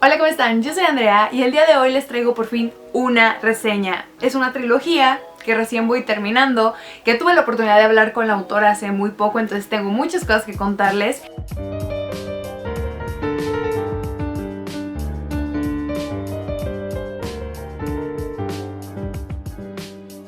Hola, ¿cómo están? Yo soy Andrea y el día de hoy les traigo por fin una reseña. Es una trilogía que recién voy terminando, que tuve la oportunidad de hablar con la autora hace muy poco, entonces tengo muchas cosas que contarles.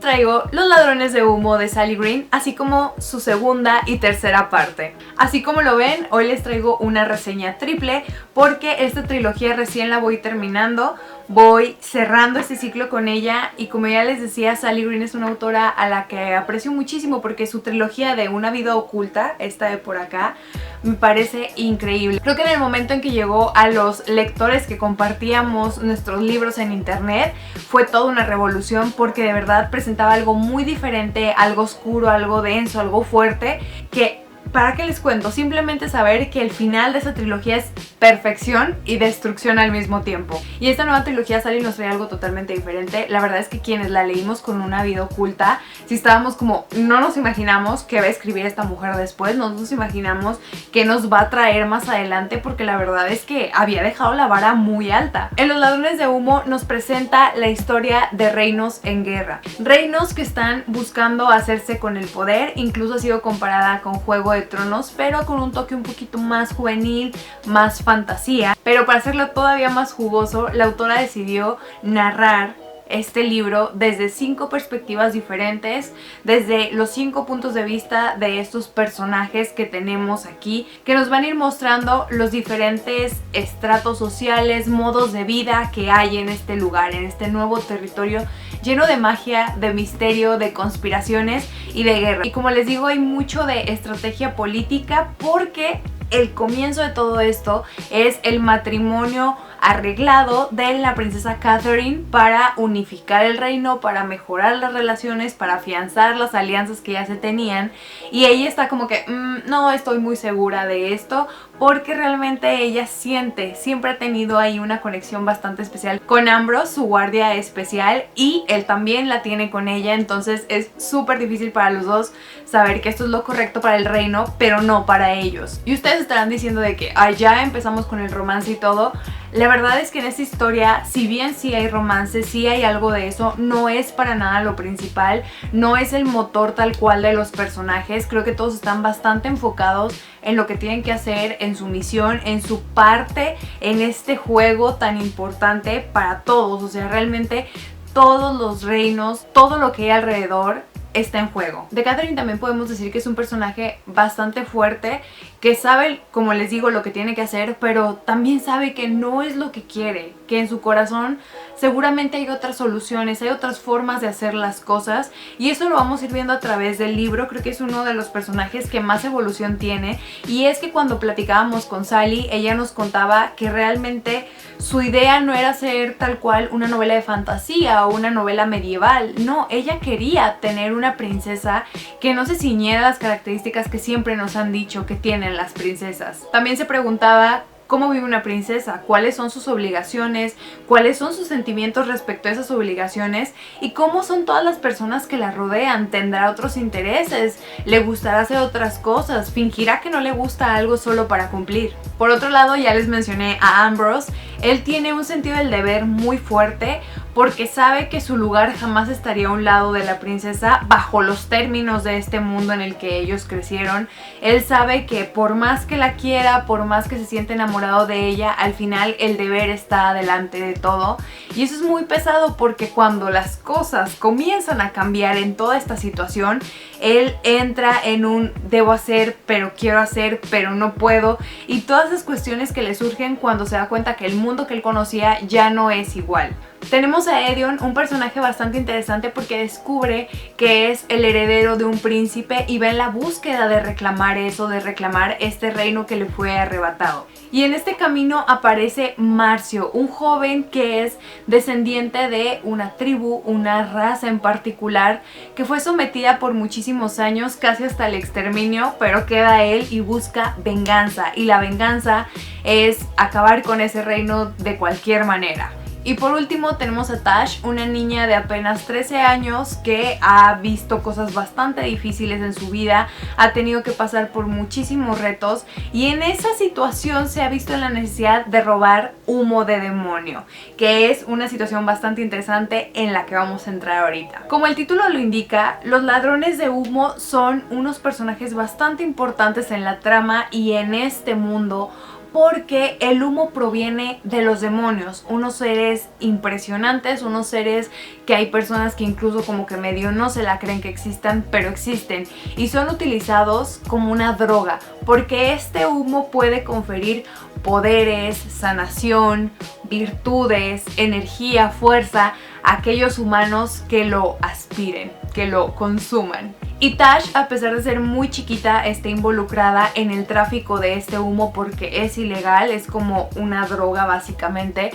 Traigo Los ladrones de humo de Sally Green, así como su segunda y tercera parte. Así como lo ven, hoy les traigo una reseña triple porque esta trilogía recién la voy terminando. Voy cerrando este ciclo con ella y como ya les decía, Sally Green es una autora a la que aprecio muchísimo porque su trilogía de Una vida oculta, esta de por acá, me parece increíble. Creo que en el momento en que llegó a los lectores que compartíamos nuestros libros en internet fue toda una revolución porque de verdad presentaba algo muy diferente, algo oscuro, algo denso, algo fuerte, que ¿para qué les cuento? Simplemente saber que el final de esa trilogía es perfección y destrucción al mismo tiempo. Y esta nueva trilogía Sally nos trae algo totalmente diferente. La verdad es que quienes la leímos con Una vida oculta, si estábamos como, no nos imaginamos qué va a escribir esta mujer después, no nos imaginamos qué nos va a traer más adelante, porque la verdad es que había dejado la vara muy alta. En Los ladrones de humo nos presenta la historia de reinos en guerra. Reinos que están buscando hacerse con el poder, incluso ha sido comparada con Juego de Tronos, pero con un toque un poquito más juvenil, más fantasía. Pero para hacerlo todavía más jugoso, la autora decidió narrar este libro desde 5 perspectivas diferentes, desde los 5 puntos de vista de estos personajes que tenemos aquí, que nos van a ir mostrando los diferentes estratos sociales, modos de vida que hay en este lugar, en este nuevo territorio lleno de magia, de misterio, de conspiraciones y de guerra. Y como les digo, hay mucho de estrategia política porque el comienzo de todo esto es el matrimonio arreglado de la princesa Catherine para unificar el reino, para mejorar las relaciones, para afianzar las alianzas que ya se tenían. Y ella está como que, no estoy muy segura de esto, porque realmente ella siempre ha tenido ahí una conexión bastante especial con Ambrose, su guardia especial, y él también la tiene con ella. Entonces es súper difícil para los dos saber que esto es lo correcto para el reino, pero no para ellos. Y ustedes estarán diciendo de que ya empezamos con el romance y todo. La verdad es que en esta historia, si bien sí hay romance, sí hay algo de eso, no es para nada lo principal, no es el motor tal cual de los personajes. Creo que todos están bastante enfocados en lo que tienen que hacer, en su misión, en su parte, en este juego tan importante para todos. O sea, realmente todos los reinos, todo lo que hay alrededor está en juego. De Catherine también podemos decir que es un personaje bastante fuerte, que sabe, como les digo, lo que tiene que hacer, pero también sabe que no es lo que quiere, que en su corazón seguramente hay otras soluciones, hay otras formas de hacer las cosas, y eso lo vamos a ir viendo a través del libro. Creo que es uno de los personajes que más evolución tiene, y es que cuando platicábamos con Sally, ella nos contaba que realmente su idea no era ser tal cual una novela de fantasía o una novela medieval, no, ella quería tener una princesa que no se ciñera a las características que siempre nos han dicho que tienen las princesas. También se preguntaba ¿cómo vive una princesa? ¿Cuáles son sus obligaciones? ¿Cuáles son sus sentimientos respecto a esas obligaciones? ¿Y cómo son todas las personas que la rodean? ¿Tendrá otros intereses? ¿Le gustará hacer otras cosas? ¿Fingirá que no le gusta algo solo para cumplir? Por otro lado, ya les mencioné a Ambrose. Él tiene un sentido del deber muy fuerte porque sabe que su lugar jamás estaría a un lado de la princesa bajo los términos de este mundo en el que ellos crecieron. Él sabe que por más que la quiera, por más que se siente enamorado de ella, al final el deber está adelante de todo. Y eso es muy pesado porque cuando las cosas comienzan a cambiar en toda esta situación, él entra en un debo hacer, pero quiero hacer, pero no puedo, y todas esas cuestiones que le surgen cuando se da cuenta que el mundo que él conocía ya no es igual. Tenemos a Edion, un personaje bastante interesante porque descubre que es el heredero de un príncipe y va en la búsqueda de reclamar eso, de reclamar este reino que le fue arrebatado. Y en este camino aparece Marcio, un joven que es descendiente de una tribu, una raza en particular, que fue sometida por muchísimos años, casi hasta el exterminio, pero queda él y busca venganza. Y la venganza es acabar con ese reino de cualquier manera. Y por último tenemos a Tash, una niña de apenas 13 años que ha visto cosas bastante difíciles en su vida, ha tenido que pasar por muchísimos retos y en esa situación se ha visto en la necesidad de robar humo de demonio, que es una situación bastante interesante en la que vamos a entrar ahorita. Como el título lo indica, los ladrones de humo son unos personajes bastante importantes en la trama y en este mundo, porque el humo proviene de los demonios, unos seres impresionantes, unos seres que hay personas que incluso como que medio no se la creen que existan, pero existen y son utilizados como una droga, porque este humo puede conferir poderes, sanación, virtudes, energía, fuerza a aquellos humanos que lo aspiren, que lo consuman. Y Tash, a pesar de ser muy chiquita, está involucrada en el tráfico de este humo porque es ilegal, es como una droga básicamente.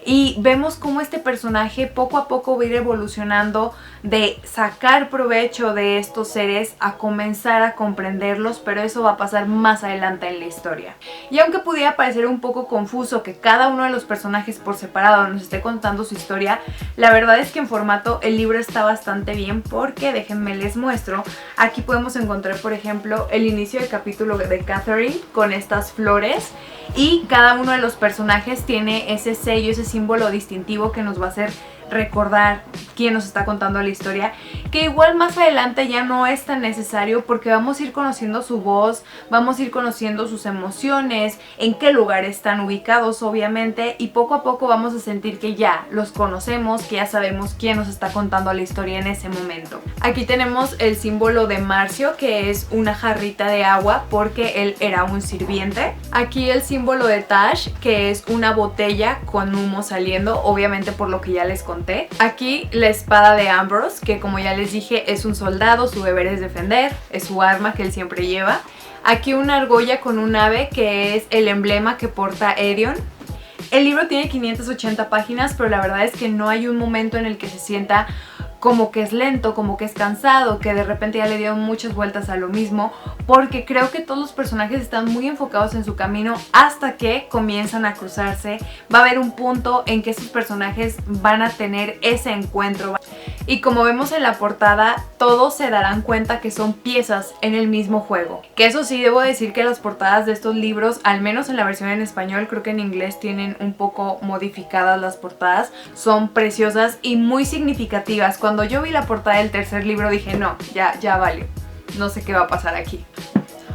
Y vemos cómo este personaje poco a poco va a ir evolucionando de sacar provecho de estos seres a comenzar a comprenderlos, pero eso va a pasar más adelante en la historia. Y aunque pudiera parecer un poco confuso que cada uno de los personajes por separado nos esté contando su historia, la verdad es que en formato el libro está bastante bien porque, déjenme les muestro, aquí podemos encontrar por ejemplo el inicio del capítulo de Catherine con estas flores y cada uno de los personajes tiene ese sello, ese símbolo distintivo que nos va a hacer recordar quién nos está contando la historia, que igual más adelante ya no es tan necesario porque vamos a ir conociendo su voz, vamos a ir conociendo sus emociones, en qué lugar están ubicados obviamente, y poco a poco vamos a sentir que ya los conocemos, que ya sabemos quién nos está contando la historia en ese momento. Aquí tenemos el símbolo de Marcio, que es una jarrita de agua porque él era un sirviente. Aquí el símbolo de Tash, que es una botella con humo saliendo, obviamente por lo que ya les conté. Aquí la espada de Ambrose, que como ya les dije es un soldado, su deber es defender, es su arma que él siempre lleva. Aquí una argolla con un ave, que es el emblema que porta Edion. El libro tiene 580 páginas, pero la verdad es que no hay un momento en el que se sienta como que es lento, como que es cansado, que de repente ya le dieron muchas vueltas a lo mismo, porque creo que todos los personajes están muy enfocados en su camino hasta que comienzan a cruzarse. Va a haber un punto en que esos personajes van a tener ese encuentro. Y como vemos en la portada, todos se darán cuenta que son piezas en el mismo juego. Que eso sí, debo decir que las portadas de estos libros, al menos en la versión en español, creo que en inglés tienen un poco modificadas las portadas, son preciosas y muy significativas. Cuando yo vi la portada del tercer libro dije, no, ya valió, no sé qué va a pasar aquí.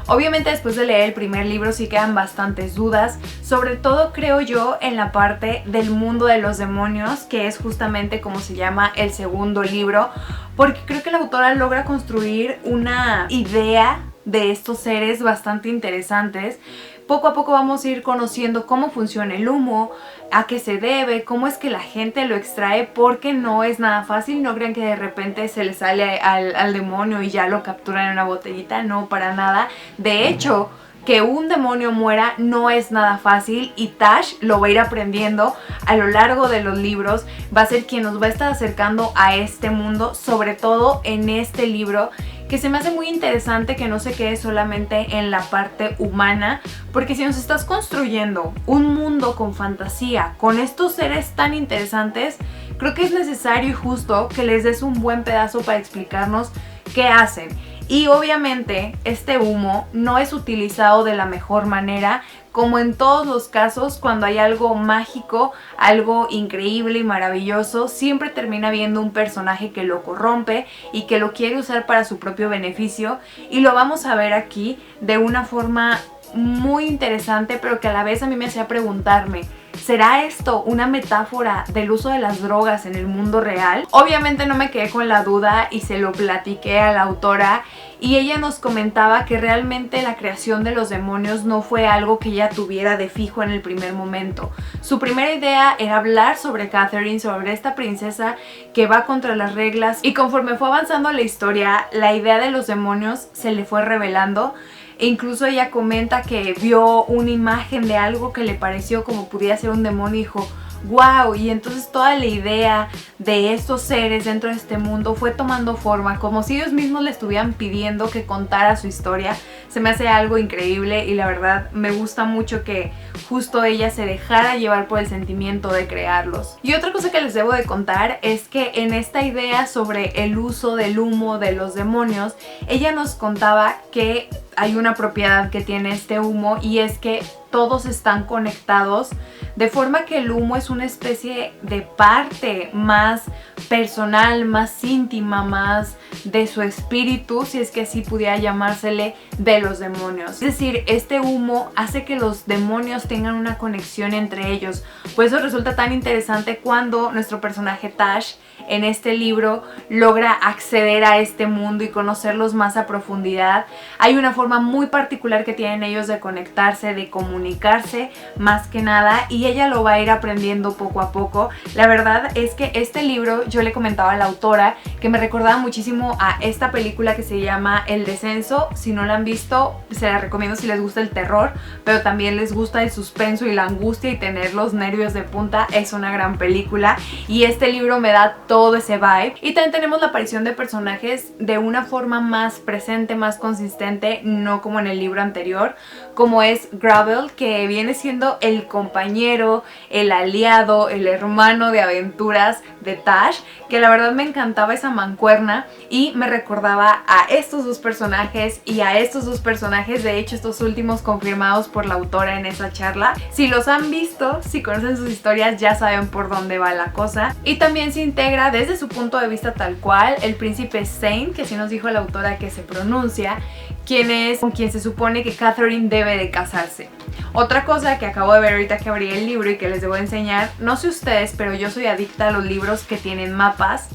Obviamente después de leer el primer libro sí quedan bastantes dudas, sobre todo creo yo en la parte del mundo de los demonios, que es justamente como se llama el segundo libro, porque creo que la autora logra construir una idea de estos seres bastante interesantes. Poco a poco vamos a ir conociendo cómo funciona el humo, a qué se debe, cómo es que la gente lo extrae, porque no es nada fácil. No crean que de repente se le sale al demonio y ya lo capturan en una botellita, no, para nada. De hecho, que un demonio muera no es nada fácil y Tash lo va a ir aprendiendo a lo largo de los libros. Va a ser quien nos va a estar acercando a este mundo, sobre todo en este libro, que se me hace muy interesante que no se quede solamente en la parte humana, porque si nos estás construyendo un mundo con fantasía, con estos seres tan interesantes, creo que es necesario y justo que les des un buen pedazo para explicarnos qué hacen. Y obviamente este humo no es utilizado de la mejor manera. Como en todos los casos, cuando hay algo mágico, algo increíble y maravilloso, siempre termina habiendo un personaje que lo corrompe y que lo quiere usar para su propio beneficio. Y lo vamos a ver aquí de una forma muy interesante, pero que a la vez a mí me hacía preguntarme, ¿será esto una metáfora del uso de las drogas en el mundo real? Obviamente no me quedé con la duda y se lo platiqué a la autora, y ella nos comentaba que realmente la creación de los demonios no fue algo que ella tuviera de fijo en el primer momento. Su primera idea era hablar sobre Catherine, sobre esta princesa que va contra las reglas, y conforme fue avanzando la historia, la idea de los demonios se le fue revelando. E incluso ella comenta que vio una imagen de algo que le pareció como pudiera ser un demonio y dijo, wow, y entonces toda la idea de estos seres dentro de este mundo fue tomando forma, como si ellos mismos le estuvieran pidiendo que contara su historia. Se me hace algo increíble y la verdad me gusta mucho que justo ella se dejara llevar por el sentimiento de crearlos. Y otra cosa que les debo de contar es que en esta idea sobre el uso del humo de los demonios, ella nos contaba que hay una propiedad que tiene este humo, y es que todos están conectados, de forma que el humo es una especie de parte más personal, más íntima, más de su espíritu, si es que así pudiera llamársele, de los demonios. Es decir, este humo hace que los demonios tengan una conexión entre ellos. Por eso resulta tan interesante cuando nuestro personaje Tash en este libro logra acceder a este mundo y conocerlos más a profundidad. Hay una forma muy particular que tienen ellos de conectarse, de comunicarse más que nada, y ella lo va a ir aprendiendo poco a poco. La verdad es que este libro, yo le comentaba a la autora que me recordaba muchísimo a esta película que se llama El Descenso. Si no la han visto, se la recomiendo si les gusta el terror, pero también les gusta el suspenso y la angustia y tener los nervios de punta. Es una gran película y este libro me da todo ese vibe. Y también tenemos la aparición de personajes de una forma más presente, más consistente, no como en el libro anterior, como es Gravel, que viene siendo el compañero, el aliado, el hermano de aventuras de Tash, que la verdad me encantaba esa mancuerna y me recordaba a estos dos personajes y a estos dos personajes, de hecho estos últimos confirmados por la autora en esa charla. Si los han visto, si conocen sus historias, ya saben por dónde va la cosa. Y también se integra desde su punto de vista tal cual el príncipe Zane, que sí nos dijo la autora que se pronuncia, quien es con quien se supone que Catherine debe de casarse. Otra cosa que acabo de ver ahorita que abrí el libro y que les debo enseñar, no sé ustedes, pero yo soy adicta a los libros que tienen mapas,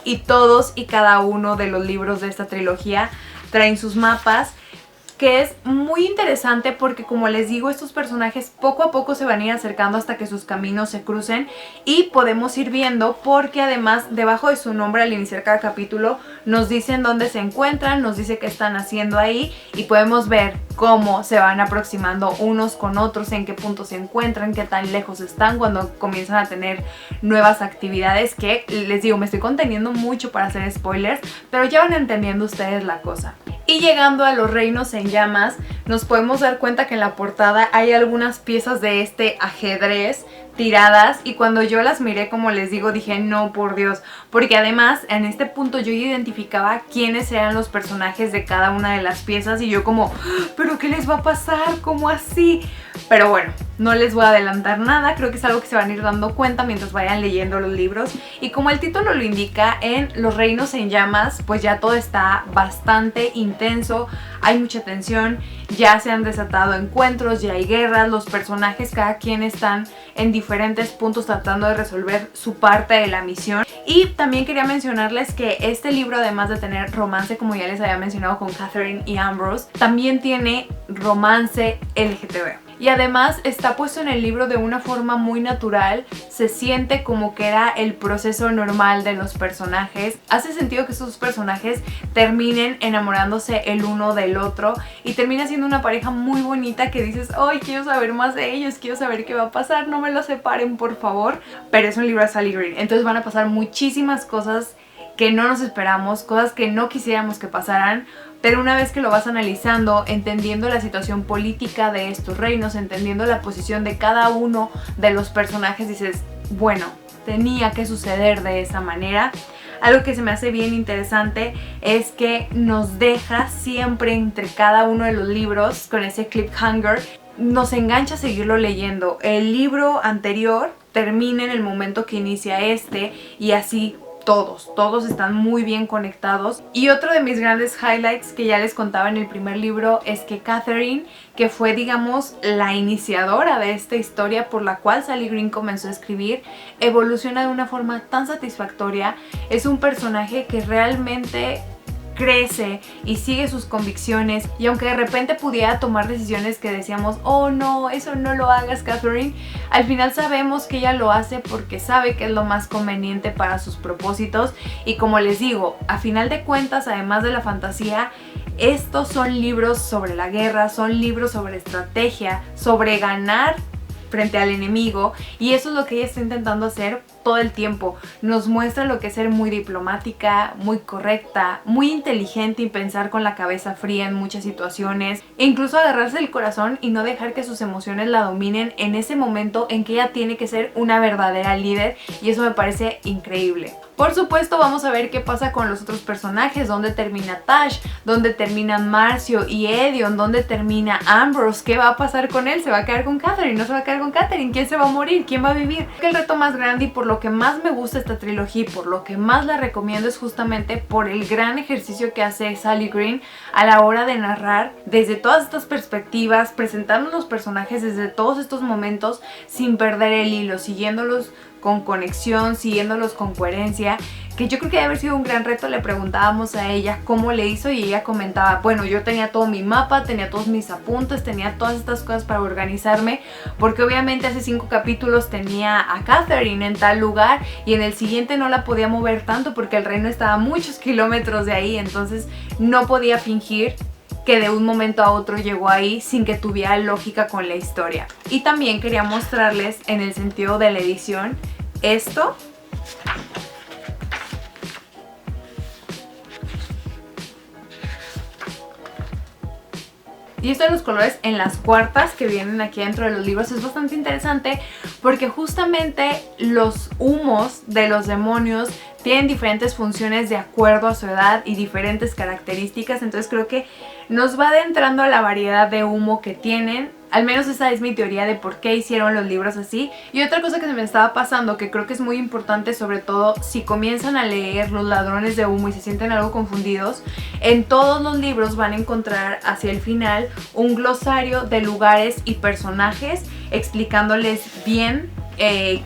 y todos y cada uno de los libros de esta trilogía traen sus mapas, que es muy interesante porque, como les digo, estos personajes poco a poco se van a ir acercando hasta que sus caminos se crucen, y podemos ir viendo porque además debajo de su nombre al iniciar cada capítulo nos dicen dónde se encuentran, nos dice qué están haciendo ahí, y podemos ver cómo se van aproximando unos con otros, en qué punto se encuentran, qué tan lejos están cuando comienzan a tener nuevas actividades, que les digo, me estoy conteniendo mucho para hacer spoilers, pero ya van entendiendo ustedes la cosa. Y llegando a los reinos en llamas, nos podemos dar cuenta que en la portada hay algunas piezas de este ajedrez tiradas, y cuando yo las miré, como les digo, dije no, por Dios, porque además en este punto yo identificaba quiénes eran los personajes de cada una de las piezas, y yo como, ¿pero qué les va a pasar? ¿Cómo así? Pero bueno, no les voy a adelantar nada, creo que es algo que se van a ir dando cuenta mientras vayan leyendo los libros. Y como el título lo indica, en los reinos en llamas, pues ya todo está bastante intenso, hay mucha tensión, ya se han desatado encuentros, ya hay guerras, los personajes cada quien están en diferentes puntos tratando de resolver su parte de la misión. Y también quería mencionarles que este libro, además de tener romance, como ya les había mencionado, con Catherine y Ambrose, también tiene romance LGTB. Y además está puesto en el libro de una forma muy natural, se siente como que era el proceso normal de los personajes. Hace sentido que estos personajes terminen enamorándose el uno del otro y termina siendo una pareja muy bonita que dices, ¡ay, quiero saber más de ellos! Quiero saber qué va a pasar, no me los separen, por favor. Pero es un libro de Sally Green, entonces van a pasar muchísimas cosas que no nos esperamos, cosas que no quisiéramos que pasaran. Pero una vez que lo vas analizando, entendiendo la situación política de estos reinos, entendiendo la posición de cada uno de los personajes, dices, bueno, tenía que suceder de esa manera. Algo que se me hace bien interesante es que nos deja siempre entre cada uno de los libros con ese cliffhanger. Nos engancha a seguirlo leyendo. El libro anterior termina en el momento que inicia este, y así todos están muy bien conectados. Y otro de mis grandes highlights que ya les contaba en el primer libro es que Catherine, que fue, digamos, la iniciadora de esta historia por la cual Sally Green comenzó a escribir, evoluciona de una forma tan satisfactoria. Es un personaje que realmente crece y sigue sus convicciones, y aunque de repente pudiera tomar decisiones que decíamos, oh no, eso no lo hagas, Catherine, al final sabemos que ella lo hace porque sabe que es lo más conveniente para sus propósitos. Y como les digo, a final de cuentas, además de la fantasía, estos son libros sobre la guerra, son libros sobre estrategia, sobre ganar frente al enemigo, y eso es lo que ella está intentando hacer todo el tiempo. Nos muestra lo que es ser muy diplomática, muy correcta, muy inteligente y pensar con la cabeza fría en muchas situaciones, e incluso agarrarse el corazón y no dejar que sus emociones la dominen en ese momento en que ella tiene que ser una verdadera líder, y eso me parece increíble. Por supuesto vamos a ver qué pasa con los otros personajes, dónde termina Tash, dónde terminan Marcio y Edion, dónde termina Ambrose, qué va a pasar con él, se va a quedar con Catherine, no se va a quedar con Catherine, quién se va a morir, quién va a vivir. Creo que el reto más grande y por lo que más me gusta esta trilogía y por lo que más la recomiendo es justamente por el gran ejercicio que hace Sally Green a la hora de narrar desde todas estas perspectivas, presentando los personajes desde todos estos momentos sin perder el hilo, siguiéndolos con conexión, siguiéndolos con coherencia, que yo creo que debe haber sido un gran reto. Le preguntábamos a ella cómo le hizo y ella comentaba, bueno, yo tenía todo mi mapa, tenía todos mis apuntes, tenía todas estas cosas para organizarme, porque obviamente hace 5 capítulos tenía a Catherine en tal lugar y en el siguiente no la podía mover tanto porque el reino estaba a muchos kilómetros de ahí, entonces no podía fingir que de un momento a otro llegó ahí sin que tuviera lógica con la historia. Y también quería mostrarles en el sentido de la edición esto. Y esto de los colores en las cuartas que vienen aquí dentro de los libros es bastante interesante porque justamente los humos de los demonios tienen diferentes funciones de acuerdo a su edad y diferentes características, entonces creo que nos va adentrando a la variedad de humo que tienen. Al menos esa es mi teoría de por qué hicieron los libros así. Y otra cosa que se me estaba pasando, que creo que es muy importante, sobre todo si comienzan a leer Los Ladrones de Humo y se sienten algo confundidos, en todos los libros van a encontrar hacia el final un glosario de lugares y personajes explicándoles bien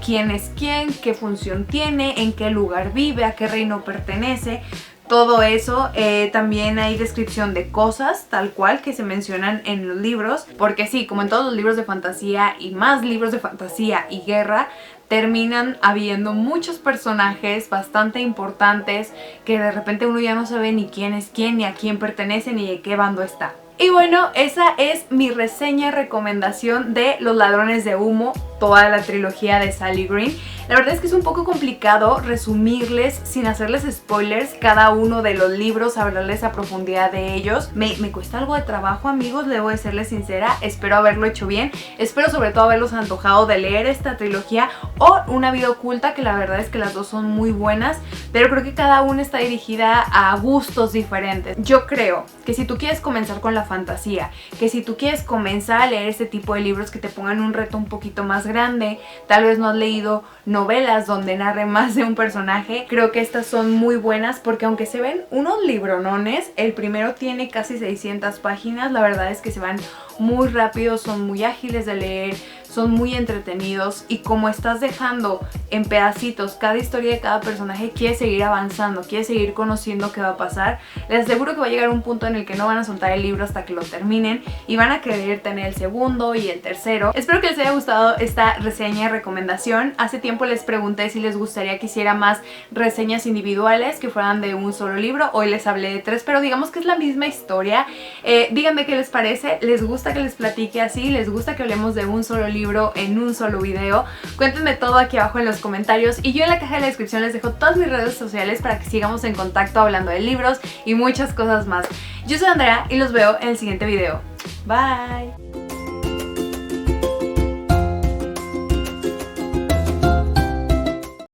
quién es quién, qué función tiene, en qué lugar vive, a qué reino pertenece. Todo eso, también hay descripción de cosas tal cual que se mencionan en los libros, porque sí, como en todos los libros de fantasía y más libros de fantasía y guerra, terminan habiendo muchos personajes bastante importantes que de repente uno ya no sabe ni quién es quién, ni a quién pertenece, ni de qué bando está. Y bueno, esa es mi reseña recomendación de Los Ladrones de Humo, toda la trilogía de Sally Green. La verdad es que es un poco complicado resumirles sin hacerles spoilers cada uno de los libros, hablarles a profundidad de ellos. Me cuesta algo de trabajo, amigos, debo de serles sincera. Espero haberlo hecho bien, espero sobre todo haberlos antojado de leer esta trilogía o Una vida oculta, que la verdad es que las dos son muy buenas, pero creo que cada una está dirigida a gustos diferentes. Yo creo que si tú quieres comenzar con la fantasía, que si tú quieres comenzar a leer este tipo de libros que te pongan un reto un poquito más grande, tal vez no has leído novelas donde narre más de un personaje, creo que estas son muy buenas porque aunque se ven unos libronones, el primero tiene casi 600 páginas, la verdad es que se van muy rápido, son muy ágiles de leer, son muy entretenidos y como estás dejando en pedacitos cada historia de cada personaje, quieres seguir avanzando, quieres seguir conociendo qué va a pasar. Les aseguro que va a llegar un punto en el que no van a soltar el libro hasta que lo terminen y van a querer tener el segundo y el tercero. Espero que les haya gustado esta reseña y recomendación. Hace tiempo les pregunté si les gustaría que hiciera más reseñas individuales que fueran de un solo libro. Hoy les hablé de 3, pero digamos que es la misma historia. Díganme qué les parece, les gusta que les platique así, les gusta que hablemos de un solo libro en un solo video. Cuéntenme todo aquí abajo en los comentarios y yo en la caja de la descripción les dejo todas mis redes sociales para que sigamos en contacto hablando de libros y muchas cosas más. Yo soy Andrea y los veo en el siguiente video. Bye.